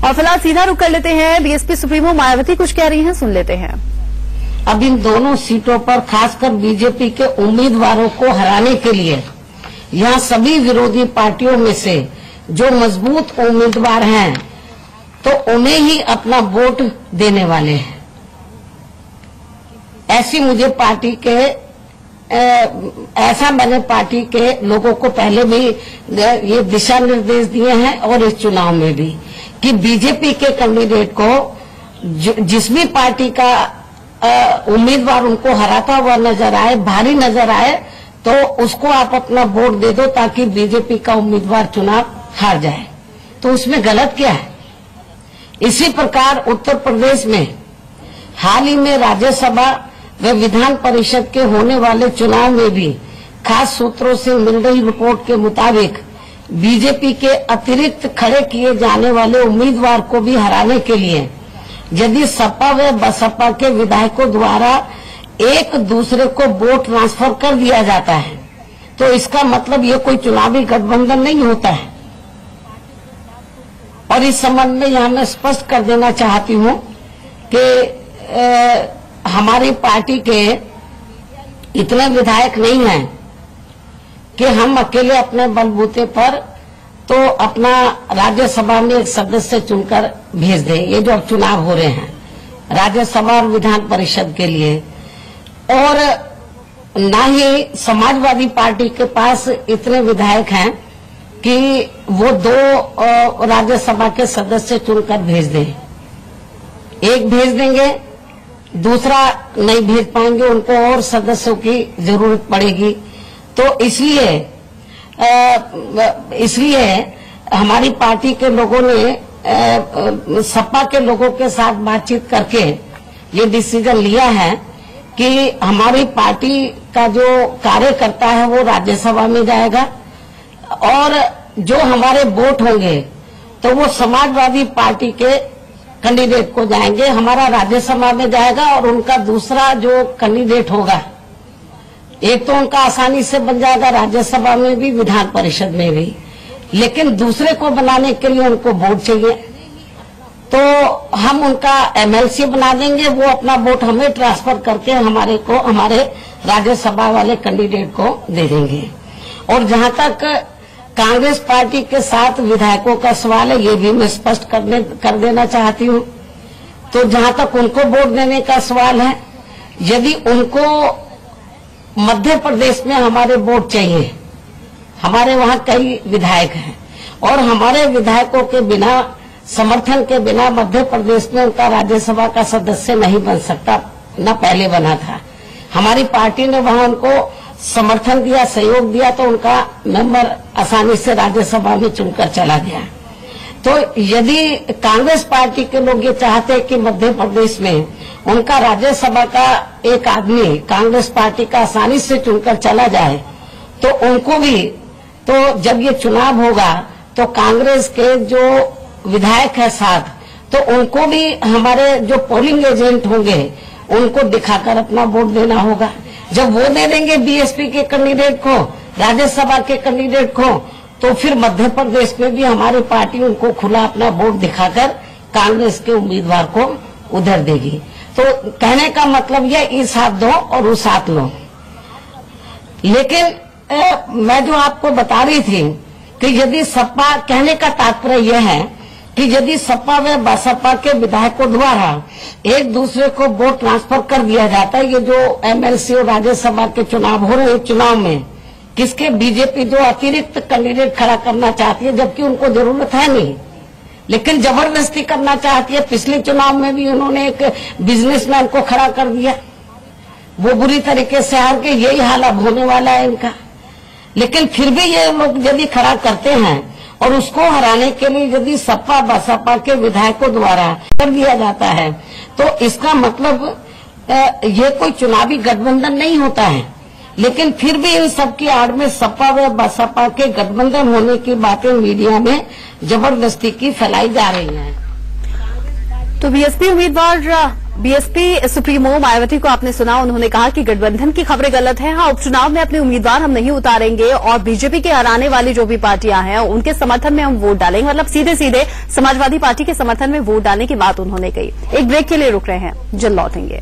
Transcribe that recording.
और फिलहाल सीधा रुख कर लेते हैं, बीएसपी सुप्रीमो मायावती कुछ कह रही हैं, सुन लेते हैं। अब इन दोनों सीटों पर खासकर बीजेपी के उम्मीदवारों को हराने के लिए यहाँ सभी विरोधी पार्टियों में से जो मजबूत उम्मीदवार हैं तो उन्हें ही अपना वोट देने वाले हैं। ऐसी मुझे पार्टी के ऐसा मैंने पार्टी के लोगों को पहले भी ये दिशा निर्देश दिए हैं और इस चुनाव में भी कि बीजेपी के कैंडिडेट को जिस भी पार्टी का उम्मीदवार उनको हराता हुआ नजर आए, भारी नजर आए, तो उसको आप अपना वोट दे दो ताकि बीजेपी का उम्मीदवार चुनाव हार जाए। तो उसमें गलत क्या है? इसी प्रकार उत्तर प्रदेश में हाल ही में राज्यसभा व विधान परिषद के होने वाले चुनाव में भी खास सूत्रों से मिल रही रिपोर्ट के मुताबिक बीजेपी के अतिरिक्त खड़े किए जाने वाले उम्मीदवार को भी हराने के लिए यदि सपा व बसपा के विधायकों द्वारा एक दूसरे को वोट ट्रांसफर कर दिया जाता है तो इसका मतलब ये कोई चुनावी गठबंधन नहीं होता है। और इस संबंध में यहाँ मैं स्पष्ट कर देना चाहती हूँ कि हमारी पार्टी के इतने विधायक नहीं हैं कि हम अकेले अपने बलबूते पर तो अपना राज्यसभा में एक सदस्य चुनकर भेज दें। ये जो अब चुनाव हो रहे हैं राज्यसभा और विधान परिषद के लिए, और न ही समाजवादी पार्टी के पास इतने विधायक हैं कि वो 2 राज्यसभा के सदस्य चुनकर भेज दें। एक भेज देंगे, दूसरा नहीं भेज पाएंगे, उनको और सदस्यों की जरूरत पड़ेगी। तो इसलिए हमारी पार्टी के लोगों ने सपा के लोगों के साथ बातचीत करके ये डिसीजन लिया है कि हमारी पार्टी का जो कार्यकर्ता है वो राज्यसभा में जाएगा और जो हमारे वोट होंगे तो वो समाजवादी पार्टी के कैंडिडेट को जाएंगे, हमारा राज्यसभा में जाएगा और उनका दूसरा जो कैंडिडेट होगा एक तो उनका आसानी से बन जाएगा राज्यसभा में भी विधान परिषद में भी, लेकिन दूसरे को बनाने के लिए उनको वोट चाहिए तो हम उनका एमएलसी बना देंगे, वो अपना वोट हमें ट्रांसफर करके हमारे राज्यसभा वाले कैंडिडेट को दे देंगे। और जहां तक कांग्रेस पार्टी के साथ विधायकों का सवाल है, ये भी मैं स्पष्ट कर देना चाहती हूँ। तो जहां तक उनको वोट देने का सवाल है, यदि उनको मध्य प्रदेश में हमारे वोट चाहिए, हमारे वहाँ कई विधायक हैं और हमारे विधायकों के बिना समर्थन के बिना मध्य प्रदेश में उनका राज्यसभा का सदस्य नहीं बन सकता, न पहले बना था। हमारी पार्टी ने वहाँ उनको समर्थन दिया, सहयोग दिया तो उनका मेंबर आसानी से राज्यसभा में चुनकर चला गया। तो यदि कांग्रेस पार्टी के लोग ये चाहते हैं कि मध्य प्रदेश में उनका राज्यसभा का एक आदमी कांग्रेस पार्टी का आसानी से चुनकर चला जाए तो उनको भी, तो जब ये चुनाव होगा तो कांग्रेस के जो विधायक है साथ, तो उनको भी हमारे जो पोलिंग एजेंट होंगे उनको दिखाकर अपना वोट देना होगा। जब वो दे देंगे बीएसपी के कैंडिडेट को, राज्यसभा के कैंडिडेट को, तो फिर मध्य प्रदेश में भी हमारी पार्टी उनको खुला अपना वोट दिखाकर कांग्रेस के उम्मीदवार को उधर देगी। तो कहने का मतलब यह इस हाथ दो और उस हाथ लो। लेकिन मैं जो आपको बता रही थी कि यदि सपा, कहने का तात्पर्य यह है कि यदि सपा व बसपा के विधायकों द्वारा एक दूसरे को वोट ट्रांसफर कर दिया जाता है, ये जो एमएलसी और राज्यसभा के चुनाव हो रहे हैं, चुनाव में किसके बीजेपी जो अतिरिक्त कैंडिडेट खड़ा करना चाहती है जबकि उनको जरूरत है नहीं, लेकिन जबरदस्ती करना चाहती है। पिछले चुनाव में भी उन्होंने एक बिजनेसमैन को खड़ा कर दिया, वो बुरी तरीके से हार के, यही हाल अब होने वाला है इनका। लेकिन फिर भी ये लोग यदि खड़ा करते हैं और उसको हराने के लिए यदि सपा बसपा के विधायकों द्वारा कर दिया जाता है तो इसका मतलब ये कोई चुनावी गठबंधन नहीं होता है। लेकिन फिर भी इन सबकी आड़ में सपा व बसपा के गठबंधन होने की बातें मीडिया में जबरदस्ती की फैलाई जा रही हैं। तो बीएसपी उम्मीदवार बीएसपी सुप्रीमो मायावती को आपने सुना, उन्होंने कहा कि गठबंधन की खबरें गलत है। हाँ, उपचुनाव में अपने उम्मीदवार हम नहीं उतारेंगे और बीजेपी के हराने वाली जो भी पार्टियां हैं उनके समर्थन में हम वोट डालेंगे। मतलब सीधे सीधे समाजवादी पार्टी के समर्थन में वोट डालने की बात उन्होंने कही। एक ब्रेक के लिए रुक रहे हैं, जल्द लौटेंगे।